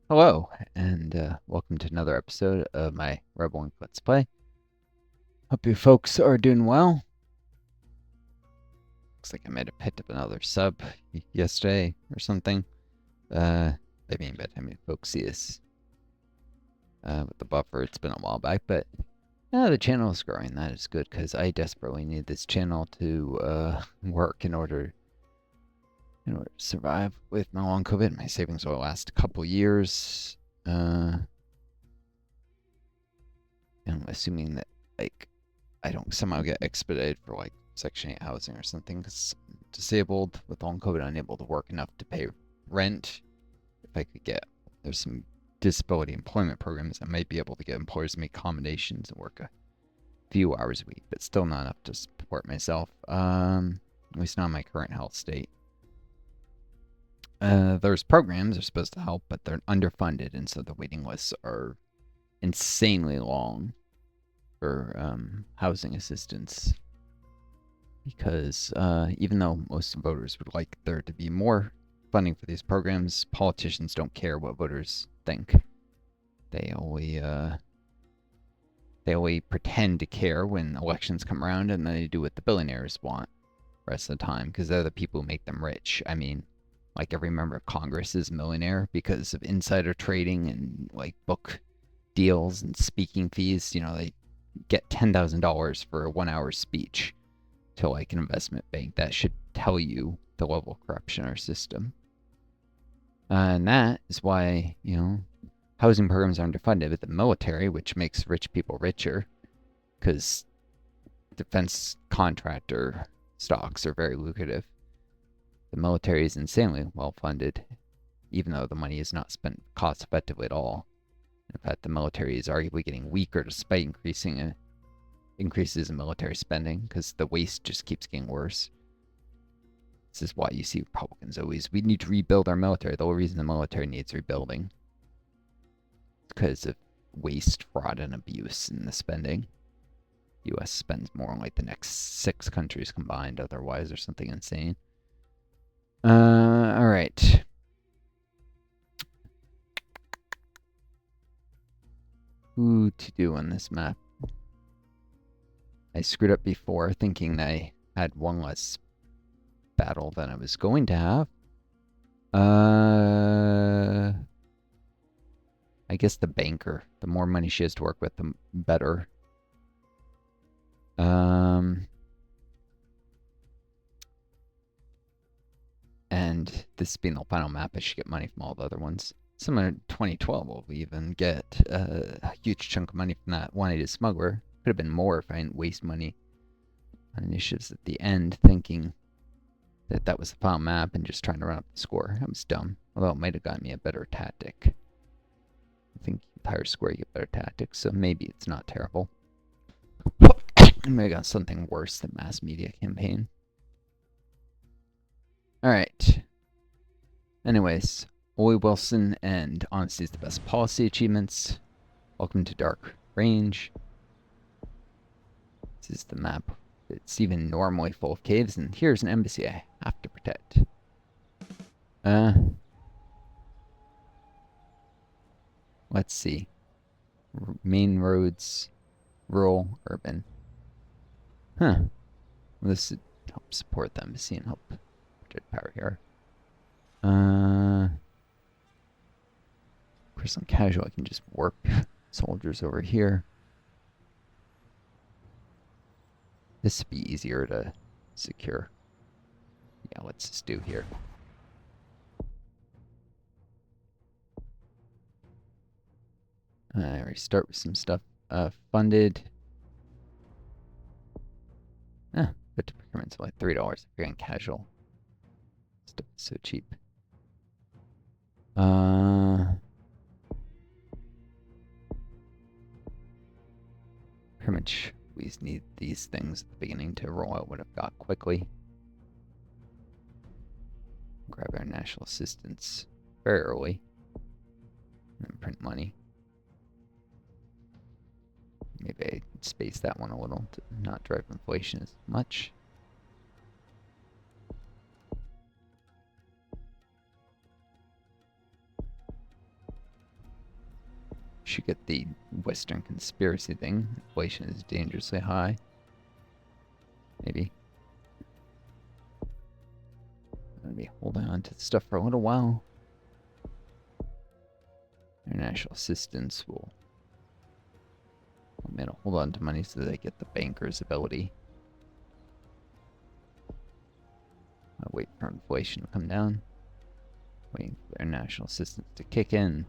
Hello, and welcome to another episode of my Rebel Inc. Let's Play. Hope you folks are doing well. Looks like I might have picked up another sub yesterday or something. I mean, by the time you folks see this with the buffer, it's been a while back, but the channel is growing. That is good because I desperately need this channel to work in order to survive with my long COVID. My savings will last a couple years. I'm assuming that like I don't somehow get expedited for like Section 8 housing or something because I'm disabled with long COVID, unable to work enough to pay rent. If I could get, there's some disability employment programs I might be able to get employers to make accommodations and work a few hours a week, but still not enough to support myself. At least not in my current health state. There's programs that are supposed to help, but they're underfunded, and so the waiting lists are insanely long for housing assistance. Because even though most voters would like there to be more funding for these programs, politicians don't care what voters think. They only pretend to care when elections come around, and then they do what the billionaires want the rest of the time because they're the people who make them rich. I mean, like every member of Congress is a millionaire because of insider trading and like book deals and speaking fees. You know, they get $10,000 for a 1 hour speech to like an investment bank. That should tell you the level of corruption in our system. And that is why, housing programs are underfunded. But the military, which makes rich people richer, because defense contractor stocks are very lucrative. The military is insanely well funded, even though the money is not spent cost effectively at all. In fact, the military is arguably getting weaker despite increases in military spending because the waste just keeps getting worse. This is why you see Republicans always, we need to rebuild our military. The whole reason the military needs rebuilding is because of waste, fraud, and abuse in the spending. The U.S. spends more than like the next 6 countries combined otherwise, or something insane. All right. Who to do on this map? I screwed up before thinking that I had one less battle than I was going to have. I guess the banker. The more money she has to work with, the better. And this being the final map, I should get money from all the other ones. Similar to 2012, will even get a huge chunk of money from that one-aided smuggler. Could have been more if I didn't waste money on initiatives at the end, thinking that that was the final map and just trying to run up the score. That was dumb. Although it might have gotten me a better tactic. I think Empire Square you get better tactics, so maybe it's not terrible. I may have got something worse than mass media campaign. Alright. Anyways, Ole Wilson and Honesty is the Best Policy Achievements. Welcome to Dark Range. This is the map. It's even normally full of caves, and here's an embassy I have to protect. Let's see. Main roads, rural, urban. Huh. Well, this would help support the embassy and help protect power here. Of course, on casual, I can just warp soldiers over here. This would be easier to secure. Yeah, let's just do here. I start with some stuff funded. But the procurement's like $3 if you're getting casual. Stuff is so cheap. Pretty much we need these things at the beginning to roll out what I've got quickly. Grab our national assistance very early. And print money. Maybe I space that one a little to not drive inflation as much. should get the Western conspiracy thing. Inflation is dangerously high. Maybe. I'm gonna be holding on to the stuff for a little while. International assistance will... I'm gonna hold on to money so that I get the banker's ability. I'll wait for inflation to come down. Waiting for international assistance to kick in.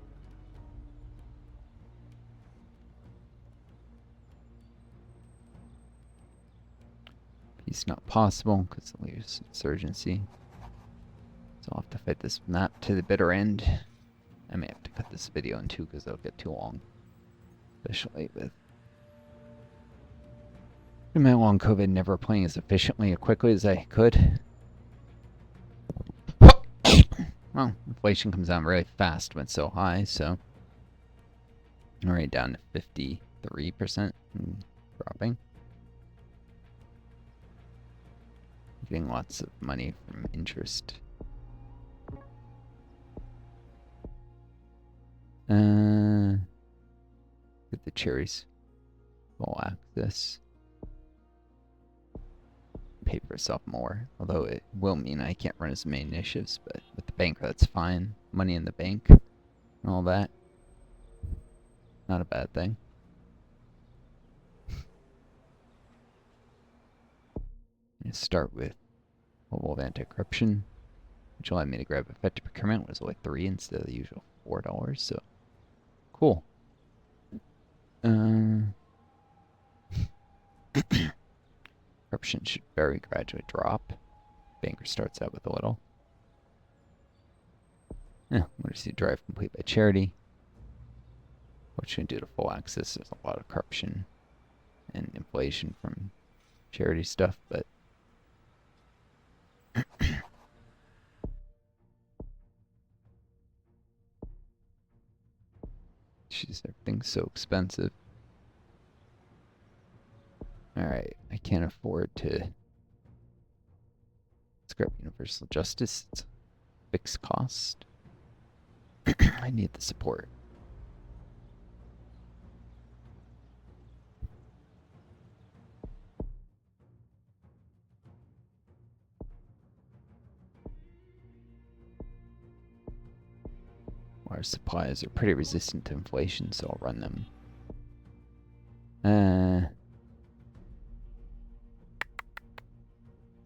Peace not possible because of the latest insurgency. So I'll have to fight this map to the bitter end. I may have to cut this video in two because it'll get too long. Especially with my long COVID never playing as efficiently or quickly as I could. Well, inflation comes down really fast when it's so high, so already down to 53% and dropping. Getting lots of money from interest. Get the cherries. Full access. Pay for itself more, although it will mean I can't run as many initiatives, but with the banker that's fine. Money in the bank and all that. Not a bad thing. I'm gonna start with level of anti-corruption, which allowed me to grab effective procurement, was only $3 instead of the usual $4, so cool. Corruption should very gradually drop. Banker starts out with a little. What does he drive complete by charity? What should I do to full access? There's a lot of corruption and inflation from charity stuff, but jeez, everything's so expensive. Alright, I can't afford to scrap universal justice. It's a fixed cost. I need the support. Our supplies are pretty resistant to inflation, so I'll run them.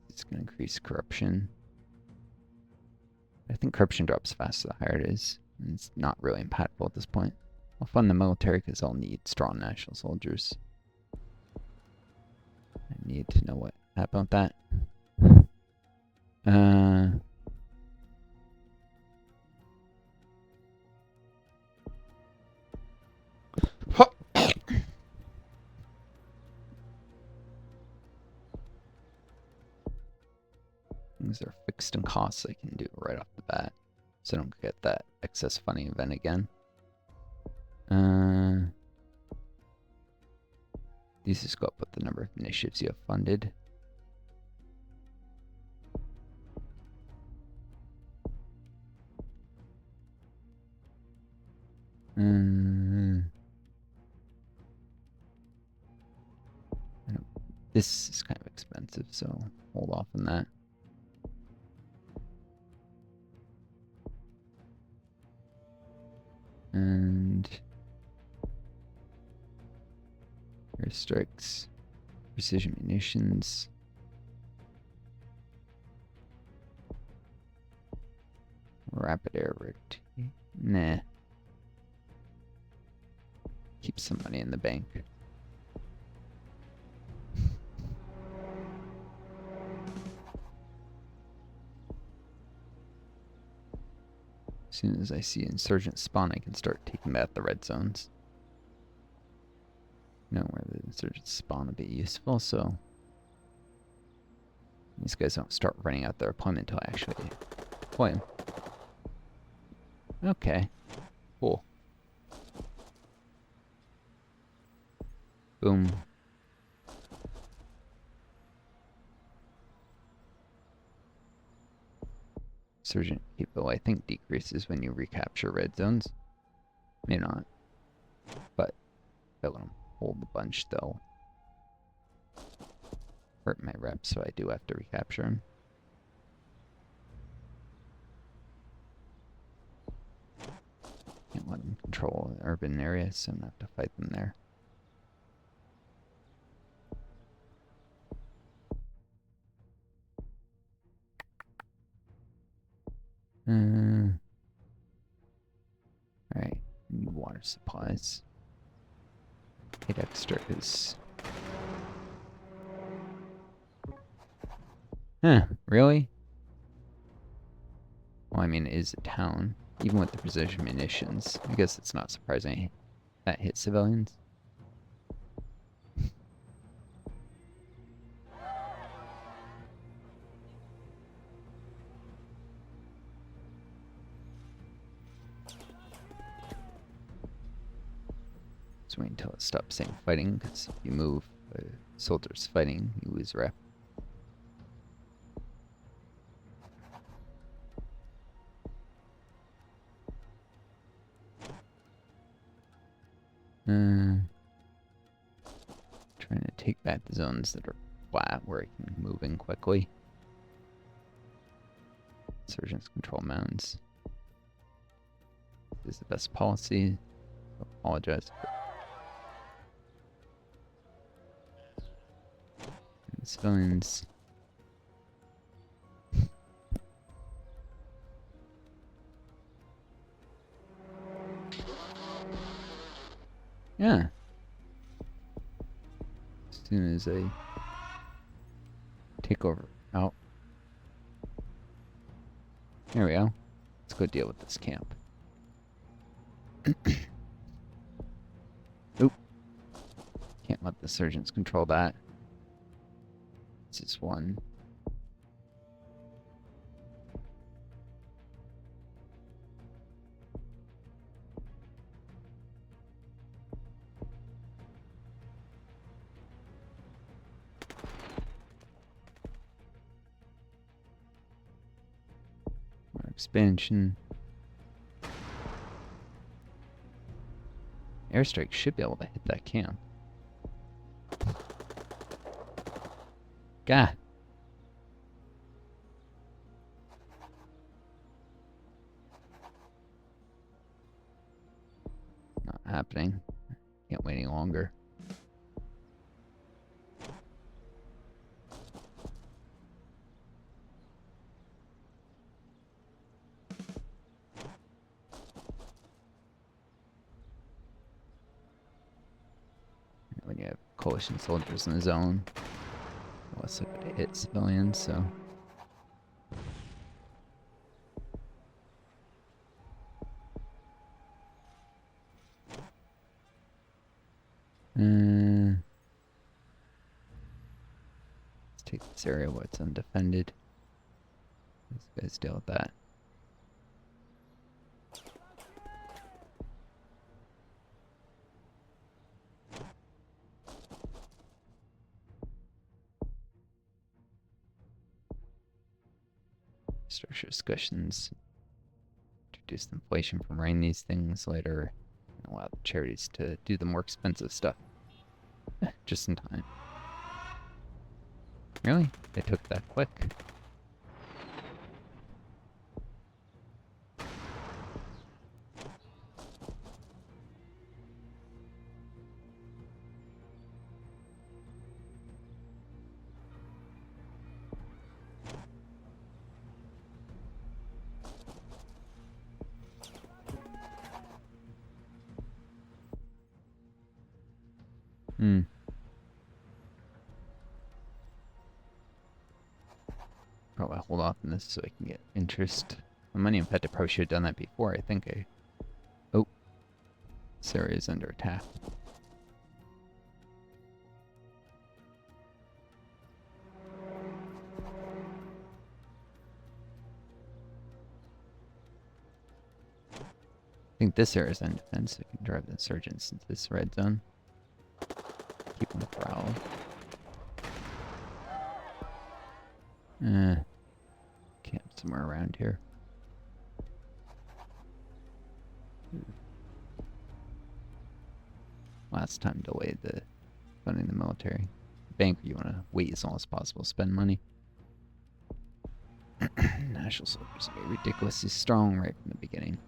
It's going to increase corruption. I think corruption drops faster the higher it is. And it's not really impactful at this point. I'll fund the military because I'll need strong national soldiers. I need to know what happened with that. Things are fixed in costs I can do right off the bat, so I don't get that excess funding event again. These just go up with the number of initiatives you have funded. This is kind of expensive, so hold off on that. And airstrikes, precision munitions. Rapid air route. Nah. Keep some money in the bank. As soon as I see insurgent spawn, I can start taking back the red zones. Know where the insurgents spawn would be useful, so these guys don't start running out their deployment until I actually deploy them. Okay, cool. Boom. Insurgent people, I think, decreases when you recapture red zones. Maybe not. But if I let them hold the bunch, they'll hurt my rep, so I do have to recapture them. Can't let them control urban areas, so I'm gonna have to fight them there. Alright, need water supplies. Hit extra is... Huh, really? Well, I mean, it is a town. Even with the precision munitions, I guess it's not surprising that hit civilians. Just wait until it stops saying fighting, because if you move soldiers fighting, you lose rep. Trying to take back the zones that are flat where I can move in quickly. Insurgents control mounds. This is the best policy. I apologize. And civilians. Yeah. As soon as I take over. Oh. Here we go. Let's go deal with this camp. Oop. Can't let the surgeons control that. This is one. More expansion. Airstrike should be able to hit that camp. God. Not happening. Can't wait any longer. When you have coalition soldiers in the zone, less likely to hit civilians, so. Let's take this area where it's undefended. These guys deal with that. Structure discussions. Introduce inflation from running these things later. And allow the charities to do the more expensive stuff. Just in time. Really? They took that quick. Probably hold off on this so I can get interest. My money, in fact, I probably should have done that before. I think I... Oh. This area is under attack. I think this area is in defense, so I can drive the insurgents into this red zone. Keep them corralled. Camp somewhere around here. last time delayed the funding the military. Bank, you want to wait as long as possible, spend money. National soldiers are ridiculously strong right from the beginning.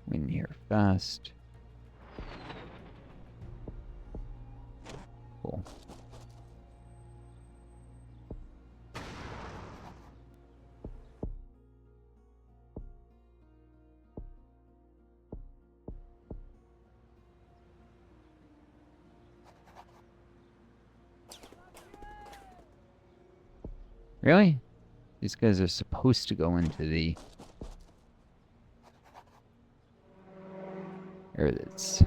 Win here fast. Cool. Really? These guys are supposed to go into the... Or it's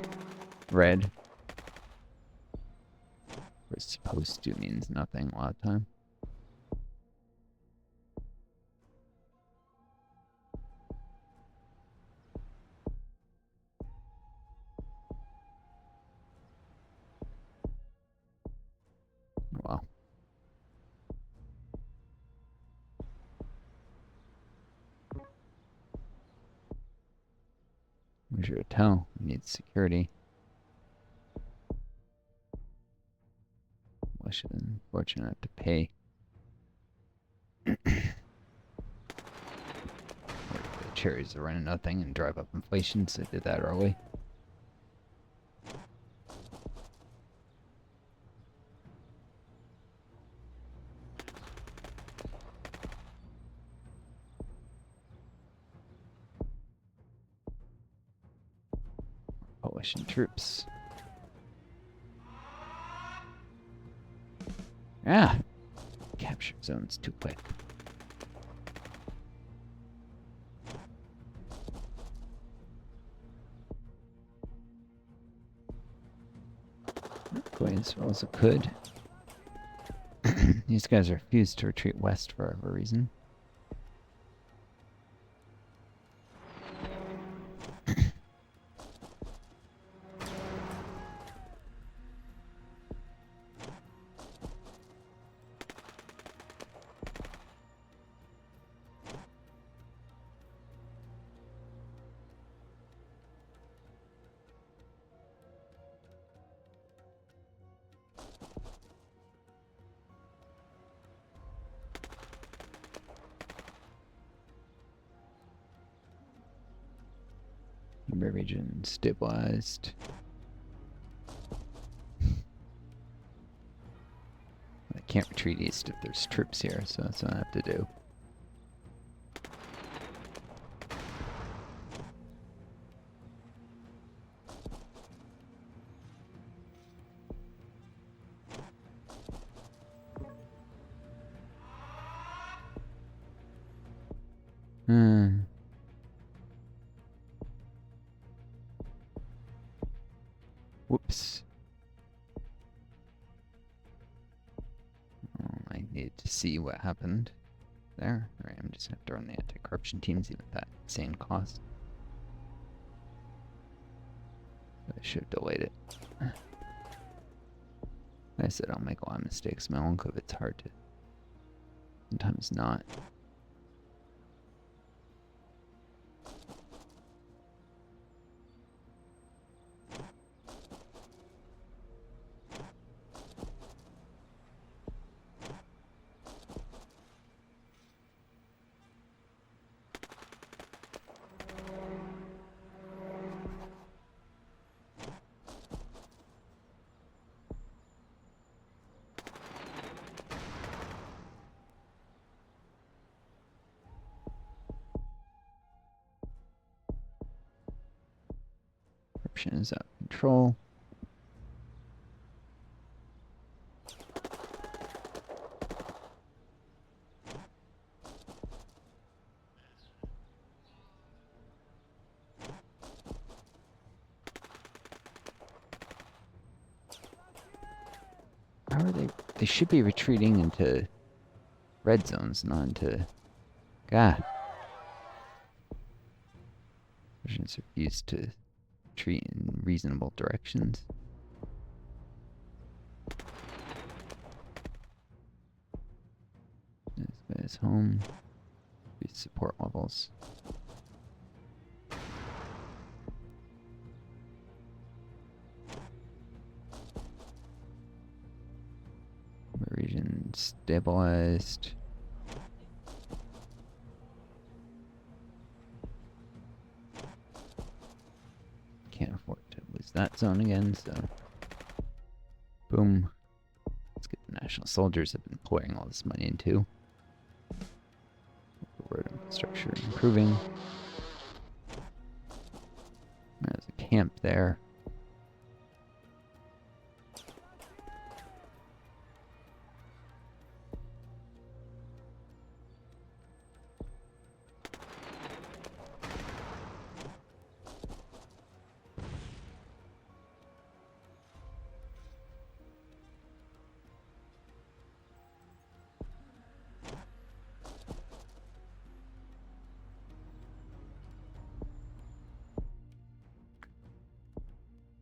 red. Where supposed to means nothing a lot of time. Wow. Where's your hotel? We need security. Unfortunately, I have to pay. The cherries are running nothing and drive up inflation, so I did that early. Coalition troops. Ah! Capture zones too quick. Not going as well as it could. These guys refuse to retreat west for whatever reason. Number region stabilized. I can't retreat east if there's troops here, so that's what I have to do. Whoops. Oh, I needed to see what happened there. Alright, I'm just gonna have to run the anti-corruption teams even at that insane cost. But I should have delayed it. Like I said, I'll make a lot of mistakes. My own code, it's hard to... Sometimes not. Corruption is out of control. How are they? They should be retreating into red zones, not into... God. Versions are used to treat in reasonable directions. This guy's home. These support levels. Region stabilized. Can't afford to lose that zone again, so boom. Let's get the national soldiers have been pouring all this money into. Road infrastructure improving. There's a camp there.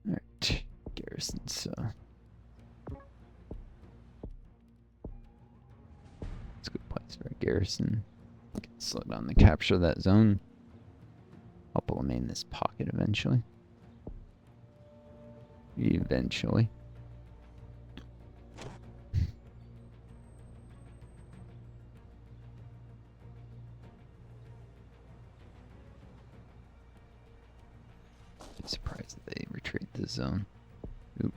Alright, garrisons. It's a good place for a garrison. Can slow down the capture of that zone. Help eliminate this pocket eventually. Eventually. Surprised that they retreat this zone. Oop.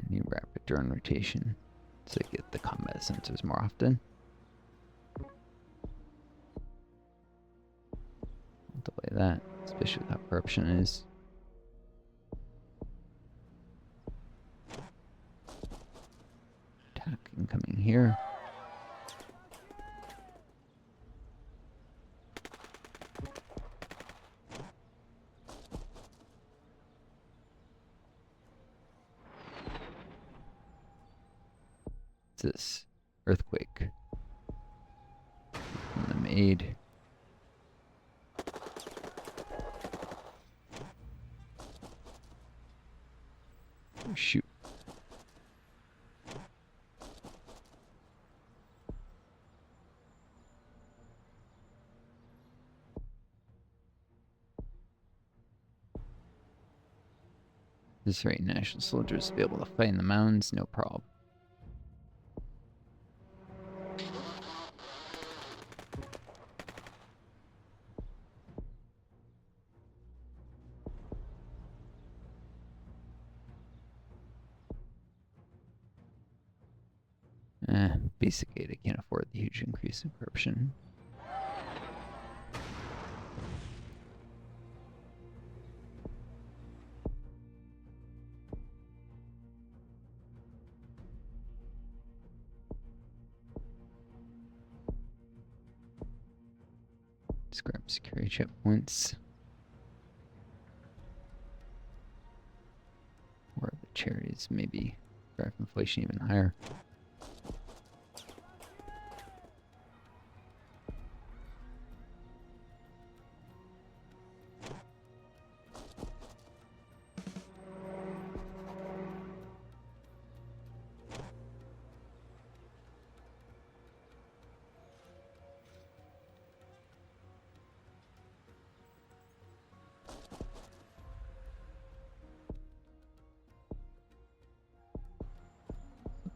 Need rapid drone rotation to get the combat sensors more often. I'll delay that, especially with how corruption is. Coming here. What's this? Earthquake. From the maid. Oh, shoot. This rate, national soldiers will be able to fight in the mountains, no problem. Basic aid, I can't afford the huge increase in corruption. Scrap security checkpoints. Or the charities maybe drive inflation even higher.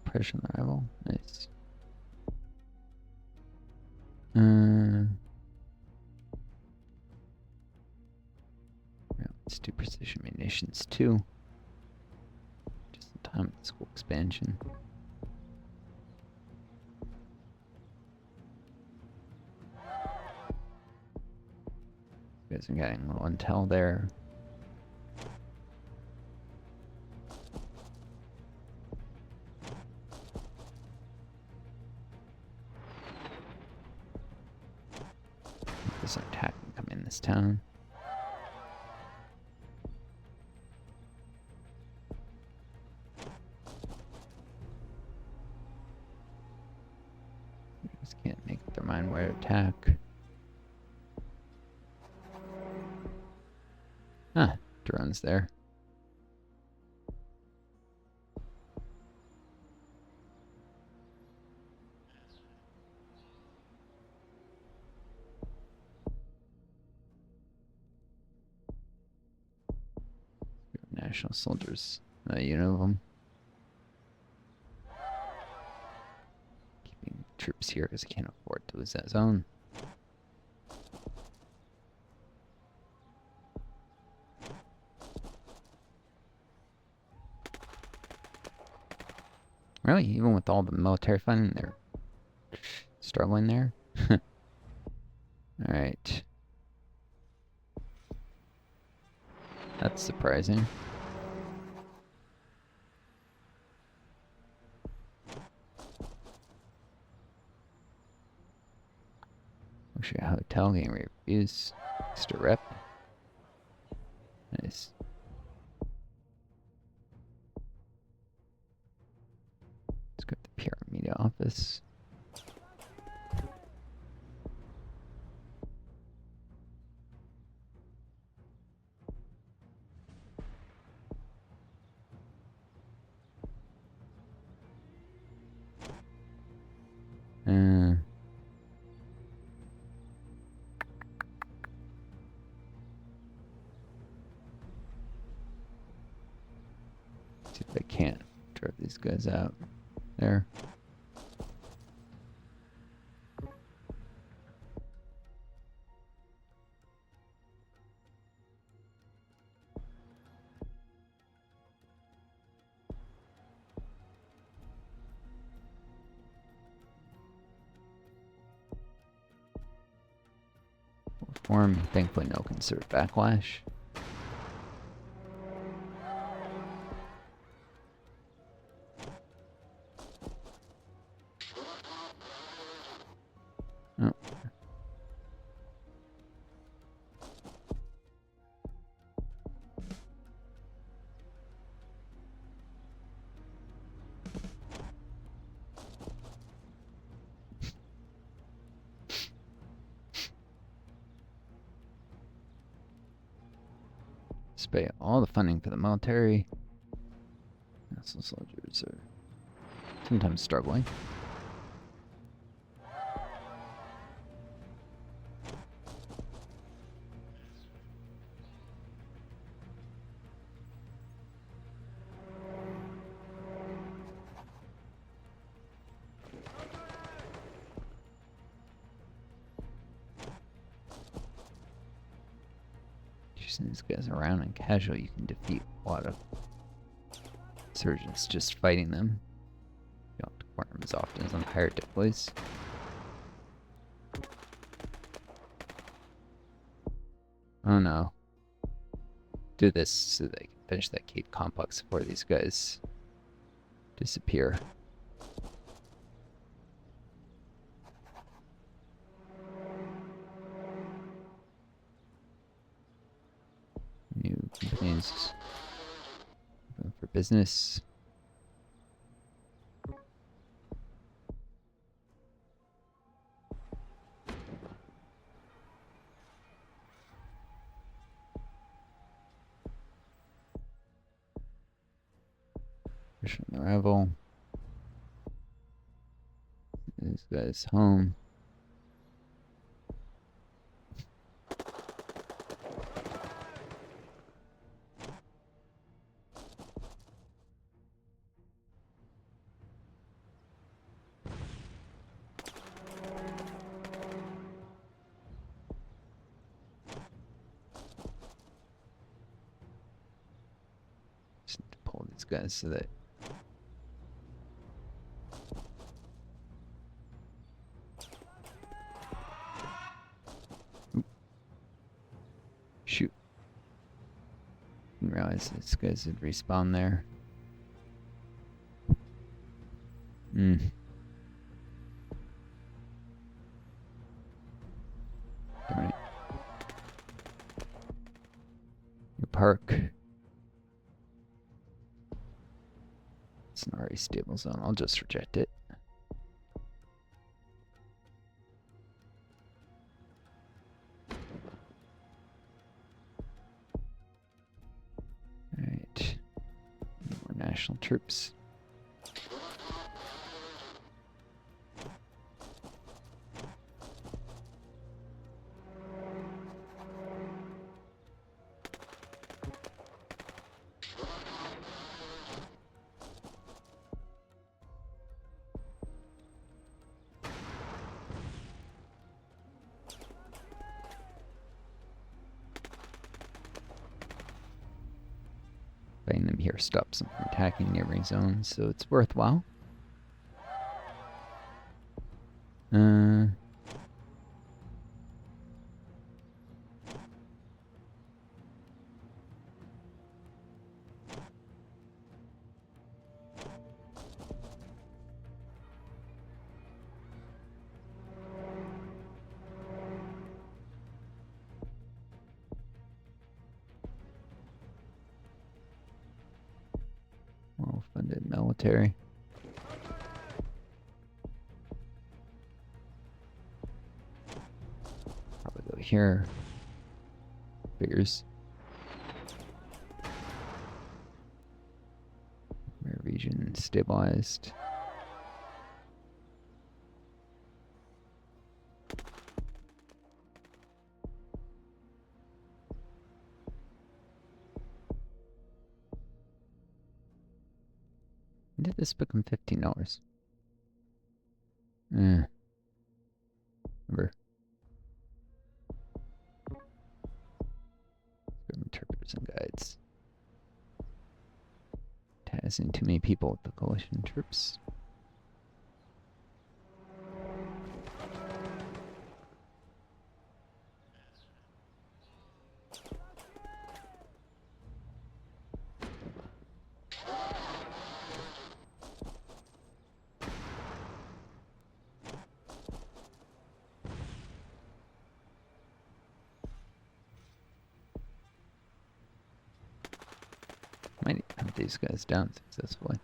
Pressure on the rival. Nice. Let's do precision munitions too. Just in time with the school expansion. You guys are getting a little intel there. There's an attack coming in this town. Just can't make up their mind where to attack. Ah, drone's there. National soldiers, a unit of them. Keeping troops here because I can't afford to lose that zone. Really, even with all the military funding, they're struggling there. Alright. That's surprising. Wish a hotel getting refused. Extra rep. Nice. Let's go to the PR media office. See if I can't drive these guys out there. Form, thankfully no considered backlash. Oh. Spay all the funding for the military. National soldiers are sometimes struggling. Chasing these guys around and casual, you can defeat a lot of insurgents just fighting them. You don't have to corner them as often as on higher difficulties. Oh no. Do this so they can finish that Cape complex before these guys disappear. New companies for business. Pushing the rival. These guys home. Just need to pull these guys so that shoot. Didn't realize these guys would respawn there. Darn it. stable zone. I'll just reject it. Alright. More national troops. Letting them here stops them from attacking neighboring zones, so it's worthwhile. Well-funded military. Probably go here. Figures. Rear region stabilized. When did this become $15? Remember. Interpreters and guides. Tasking too many people with the coalition troops. Might hunt these guys down successfully.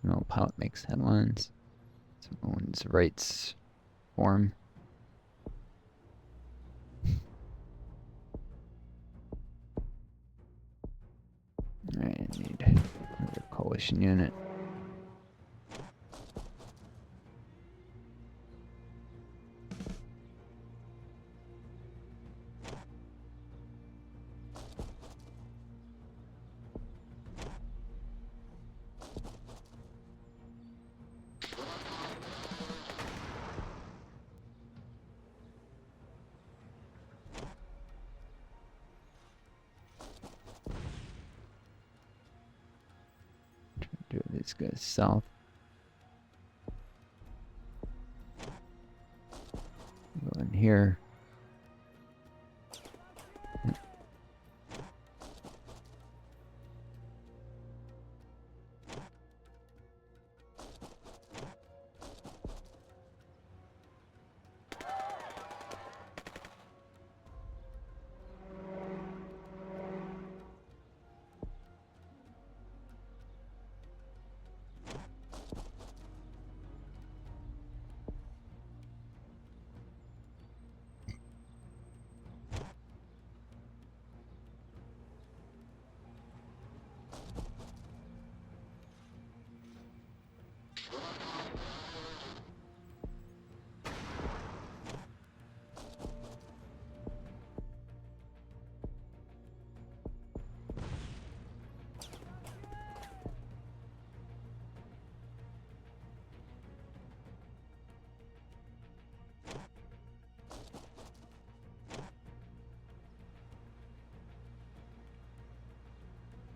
No pilot makes headlines. Someone's rights form. Alright, I need another coalition unit. Do these guys south. Go in here.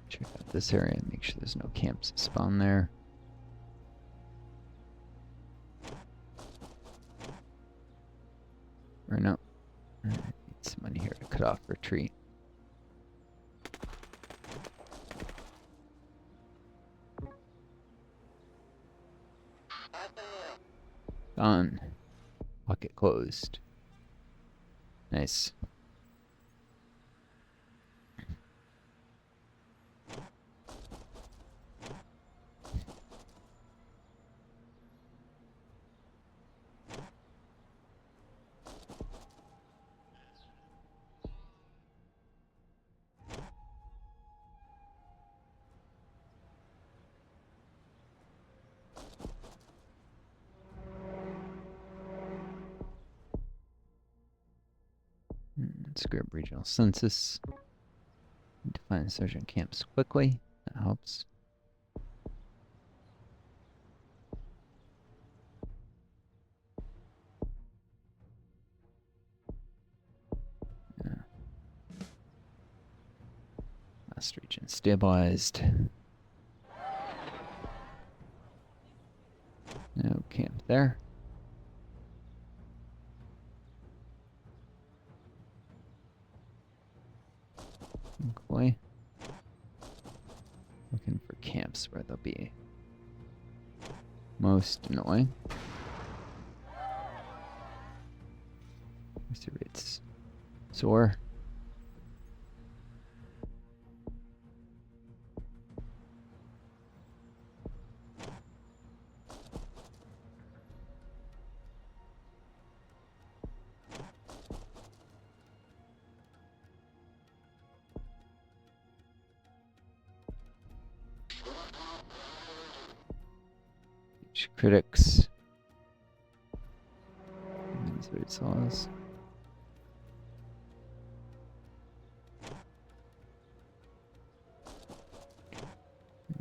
Check out this area and make sure there's no camps spawn there. Or no. I need some money here to cut off retreat. Done. Pocket closed. Nice. Let's grab regional census. Define insurgent camps quickly. That helps. Yeah. Last region stabilized. No camp there. Okay. Looking for camps where they'll be most annoying. Let's see, it's soar. Critics. That's what it saws.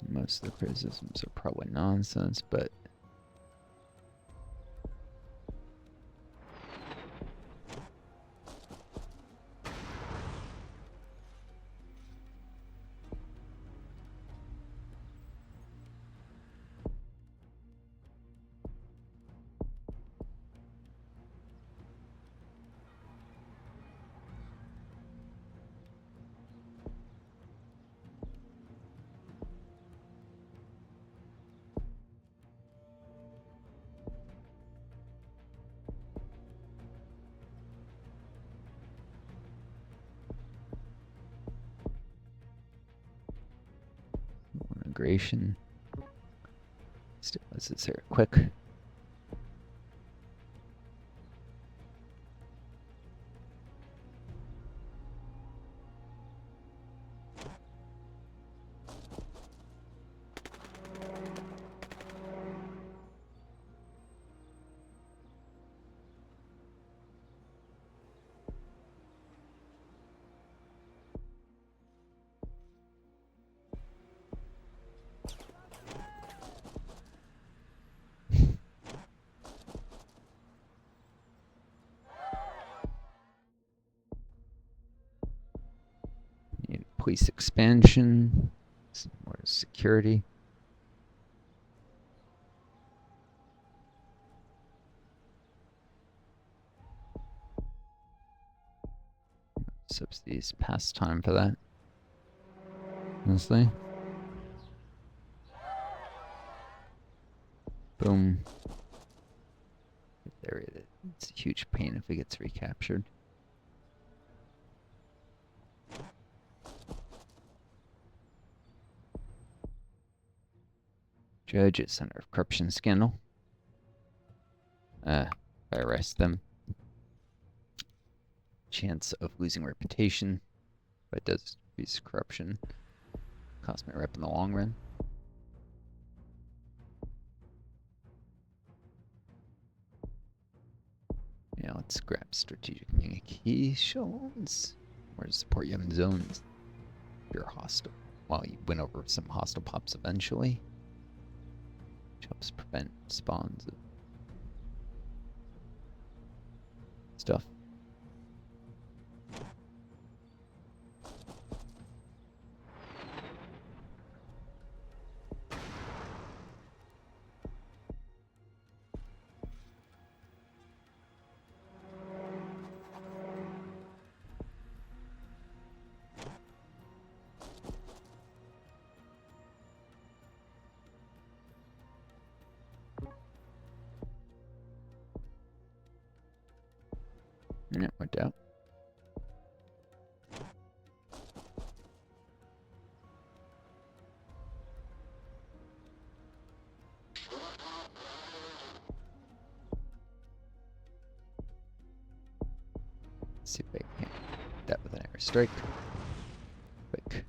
Most of the criticisms are probably nonsense, but integration. Still, let's here quick. Need police expansion. Some more security. Subsidies past time for that. Honestly. Boom. There it is. It's a huge pain if it gets recaptured. Judge at center of corruption scandal. I arrest them. Chance of losing reputation, but it does increase corruption. Cost my rep in the long run. Yeah, let's grab strategic communications. Where to support you in zones. You're hostile. Well, you win over some hostile pops eventually. Which helps prevent spawns of stuff. Yeah, worked out. Let's see if I can hit that with an airstrike. Quick.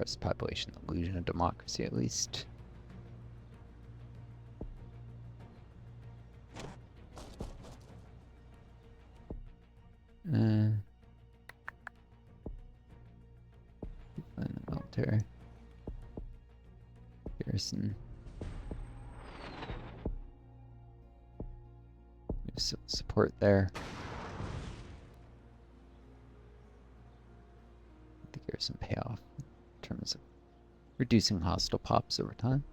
suppress population illusion of democracy at least. The military. Garrison. There's support there. The garrison payoff in terms of reducing hostile pops over time.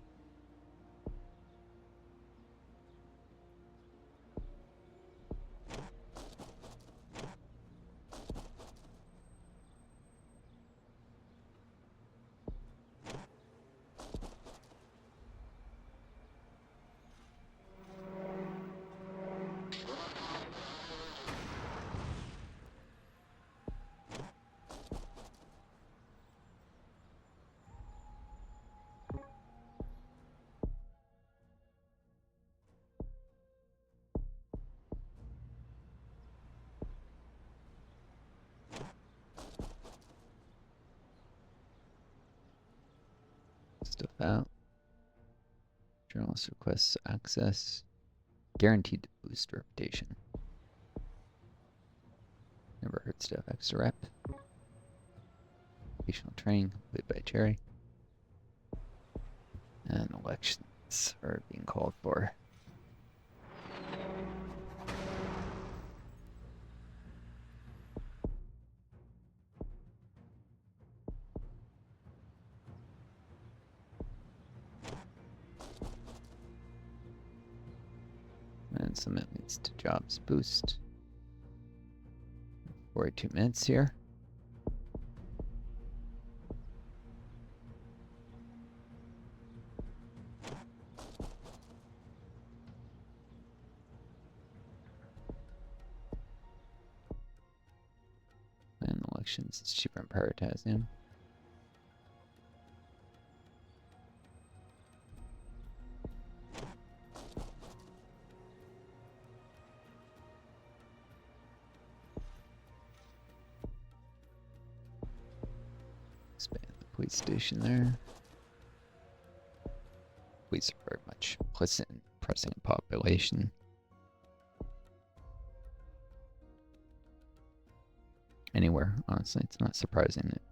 Stuff out. Journalist requests access. Guaranteed to boost reputation. Never hurts to have extra rep. Vocational training completed by Jerry. And elections are being called for. And summit leads to jobs boost. 42 minutes here. And elections is cheaper and prioritizing. Expand the police station there. Police are very much implicit in pressing population. Anywhere, honestly, it's not surprising that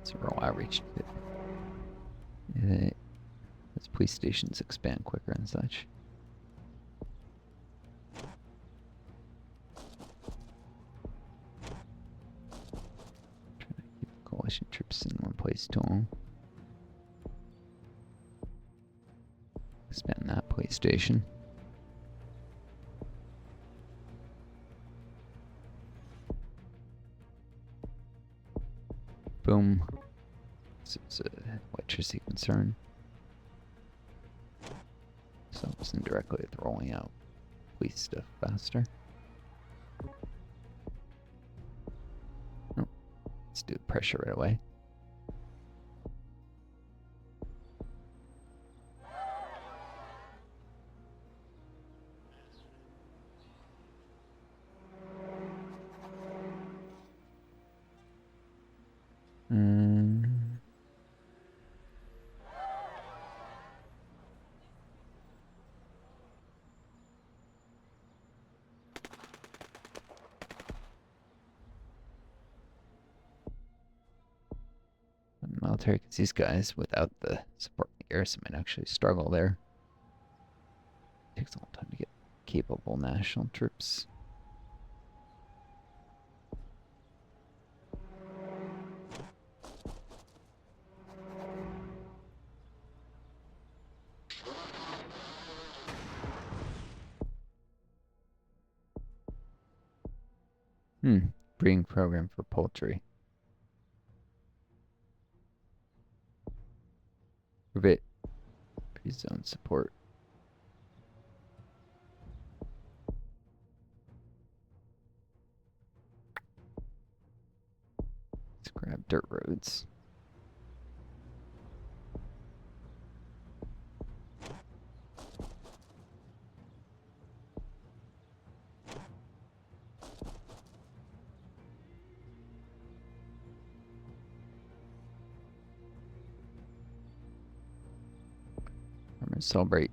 it's a rural outreach. As police stations expand quicker and such. Trying to keep coalition troops in one place too. Expand that police station. Boom. This is an electricity concern. So it's indirectly with rolling out police stuff faster. Oh, let's do the pressure right away. Military, because these guys, without the support of the garrison, might actually struggle there. It takes a long time to get capable national troops. Breeding program for poultry. Rivet pre-zone support. Let's grab dirt roads. Celebrate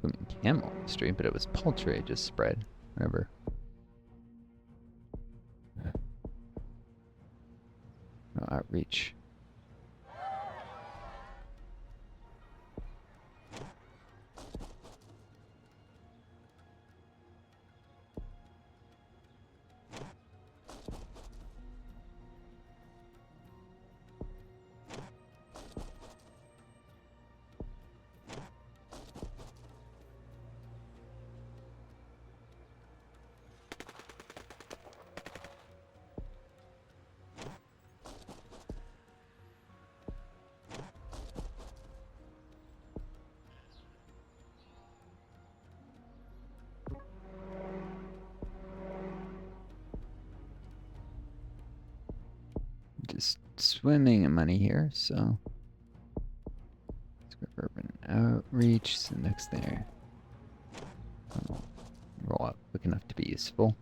booming camel industry, but it was poultry. It just spread. Whatever. No outreach. Just swimming in money here, so let's go for urban outreach. So next there, roll out quick enough to be useful.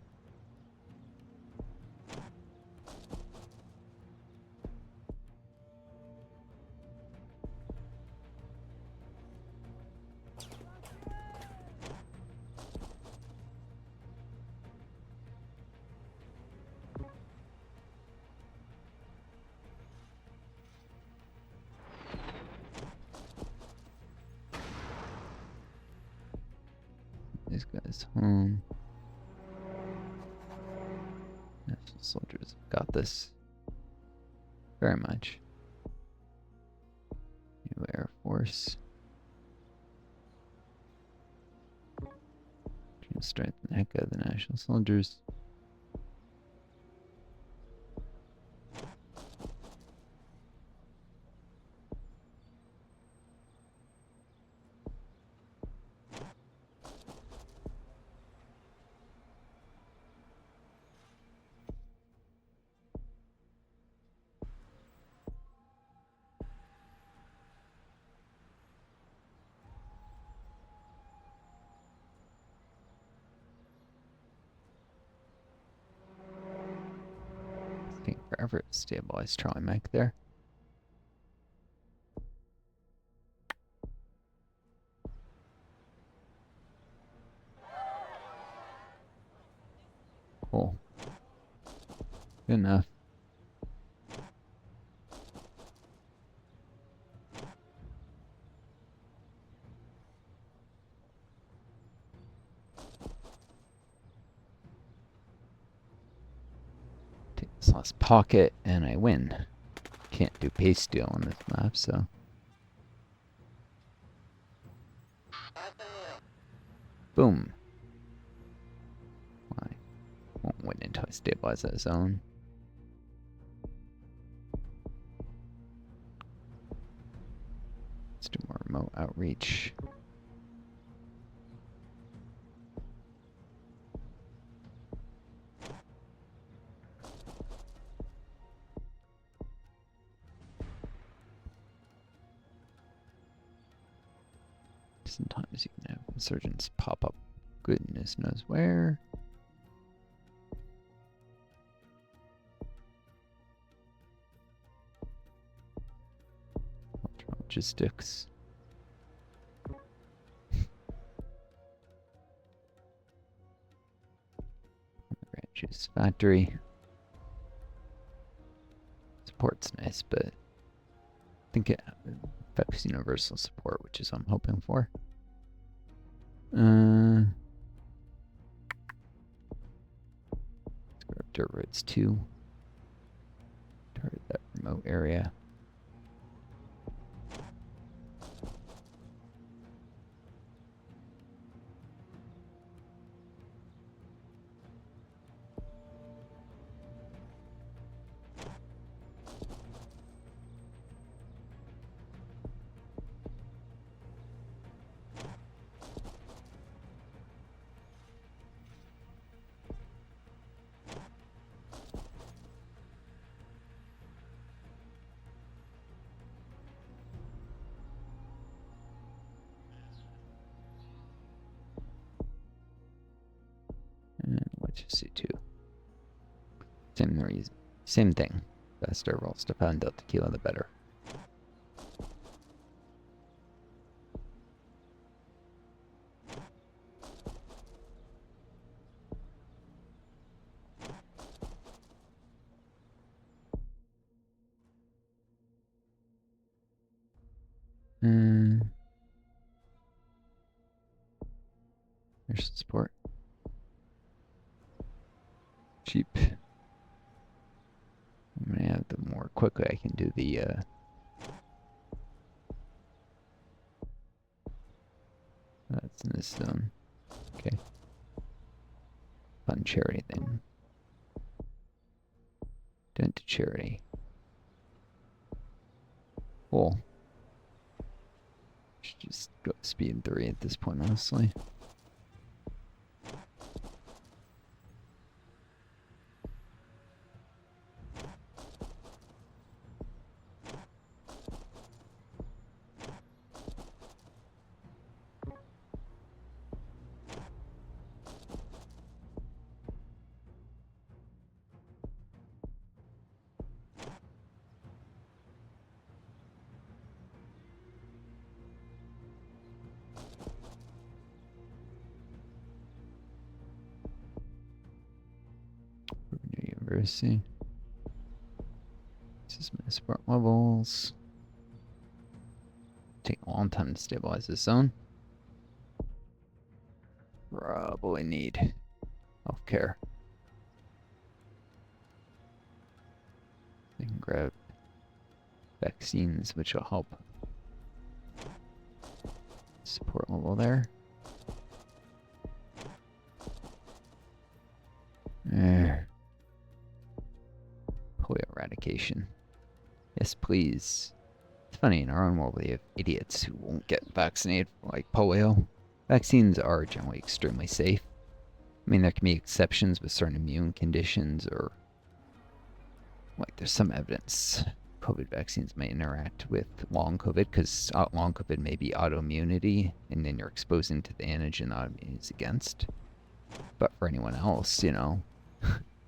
These guys home. National soldiers got this very much. New Air Force. Trying to strengthen the heck out of the national soldiers. Taking forever to stabilize Charlie Mike there. Cool. Good enough. Take this last pocket and I win. Can't do pace steal on this map, so. Boom. I won't win until I stabilize that zone. Let's do more remote outreach. Sometimes you can have insurgents pop up goodness knows where. Logistics. Juice factory. Support's nice, but I think it affects universal support, which is what I'm hoping for. Let's go up dirt roads 2. Target that remote area. And let's just see two. Same reason. Same thing. Faster rolls to pound Delta Kilo, the better. There's support. Cheap. I'm gonna have the more quickly I can do the that's in this zone. Okay. Fun charity thing. Donate to charity. Cool. Should just go speed 3 at this point, honestly. New University. This is my support levels. Take a long time to stabilize this zone. Probably need healthcare. I can grab vaccines, which will help. Support level there. There. Polio eradication. Yes, please. It's funny, in our own world, we have idiots who won't get vaccinated for, like, polio. Vaccines are generally extremely safe. I mean, there can be exceptions with certain immune conditions, or, like, there's some evidence COVID vaccines may interact with long COVID, because long COVID may be autoimmunity, and then you're exposing to the antigen autoimmunity is against. But for anyone else, you know,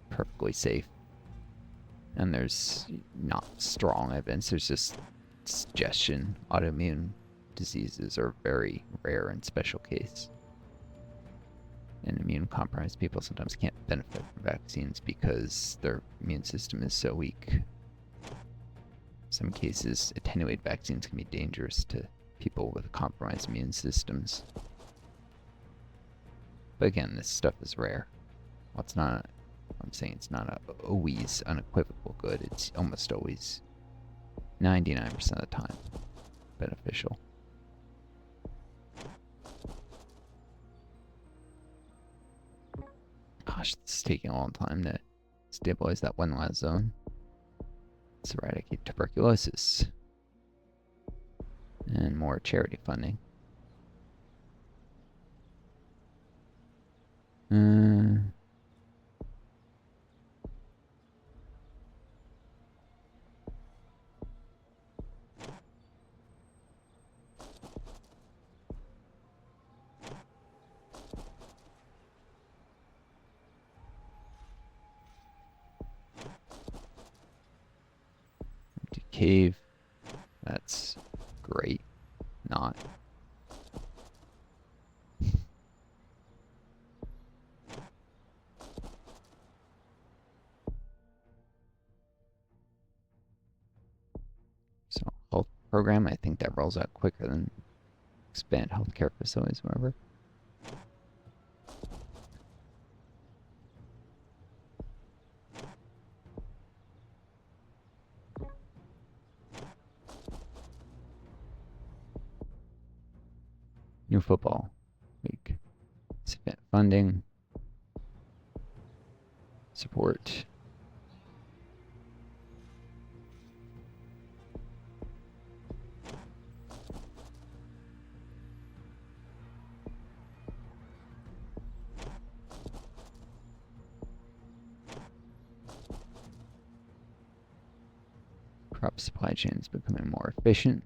perfectly safe. And there's not strong evidence, there's just suggestion. Autoimmune diseases are very rare and special case. And immune compromised people sometimes can't benefit from vaccines because their immune system is so weak. In some cases, attenuated vaccines can be dangerous to people with compromised immune systems. But again, this stuff is rare. Well, it's not, I'm saying it's not always unequivocal good. It's almost always 99% of the time beneficial. Gosh, this is taking a long time to stabilize that one last zone. Let's eradicate tuberculosis. And more charity funding. Empty cave. That's great. Not. So health program, I think that rolls out quicker than expand healthcare facilities, whatever. New football league. Spent funding. Support. Crop supply chains becoming more efficient.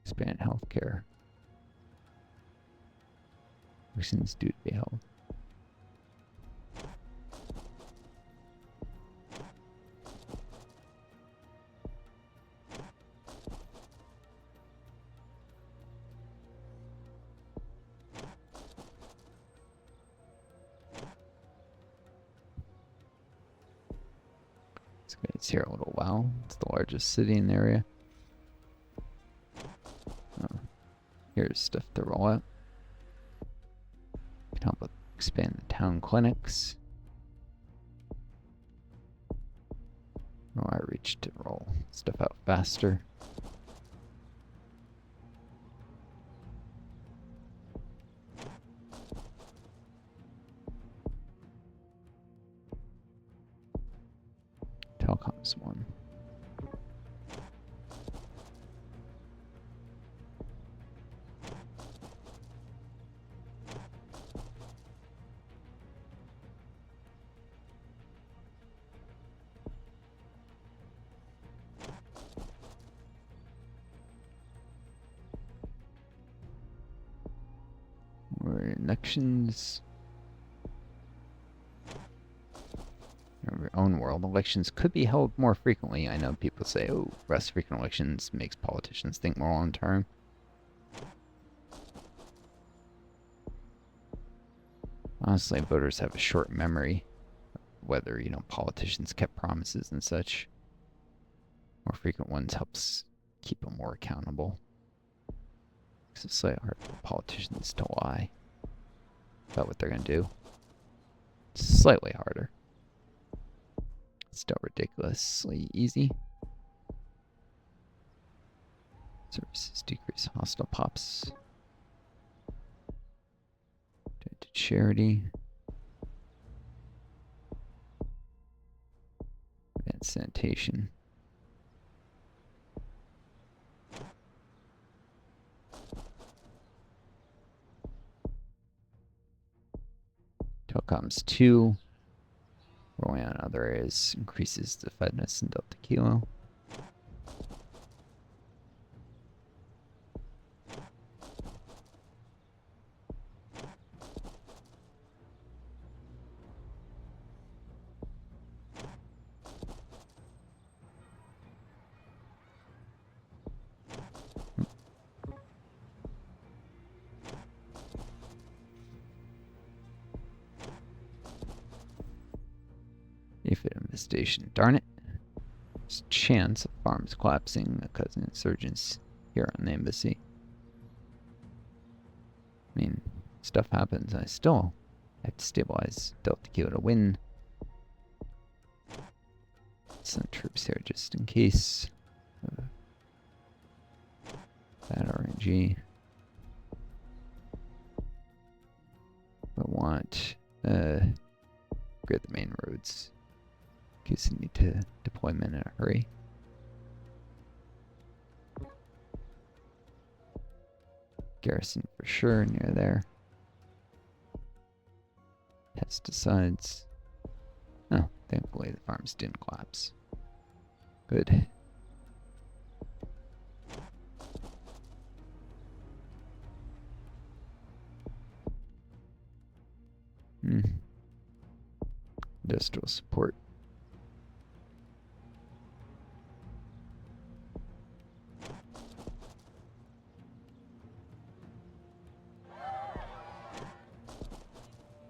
Expand healthcare. Persons due to be held. It's here a little while. It's the largest city in the area. Oh, here's stuff to roll out. Can help expand the town clinics. No outreach to roll stuff out faster. Telecoms one. Or elections. Our own world, elections could be held more frequently. I know people say, oh, less frequent elections makes politicians think more long term. Honestly, voters have a short memory, whether, you know, politicians kept promises and such. More frequent ones helps keep them more accountable. It's slightly hard for politicians to lie about what they're going to do. It's slightly harder. Still ridiculously easy. Services decrease hostile pops. Donated charity. Advanced sanitation. Telecoms 2. Rolling out in other areas increases the fitness in Delta Kilo. Aphid infestation. Darn it. There's a chance of farms collapsing because of insurgents here on the embassy. I mean, stuff happens. I still have to stabilize Delta Kilo to win. Send troops here just in case. Bad RNG. But want upgrade the main roads in case you need to deploy men in a hurry. Garrison for sure near there. Pesticides. Oh, thankfully the farms didn't collapse. Good. Industrial support.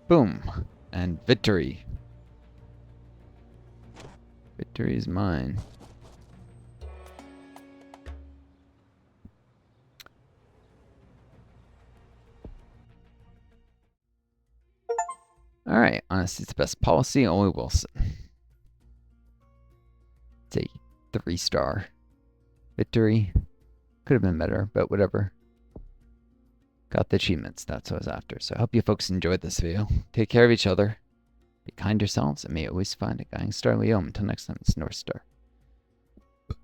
Boom. And victory. Victory is mine. Alright, honestly, it's the best policy. Only Wilson. It's a 3-star victory. Could have been better, but whatever. Got the achievements. That's what I was after. So I hope you folks enjoyed this video. Take care of each other. Be kind to yourselves, and may you always find a guiding star Leo. Until next time, it's Northstar.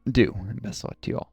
And best of luck to you all.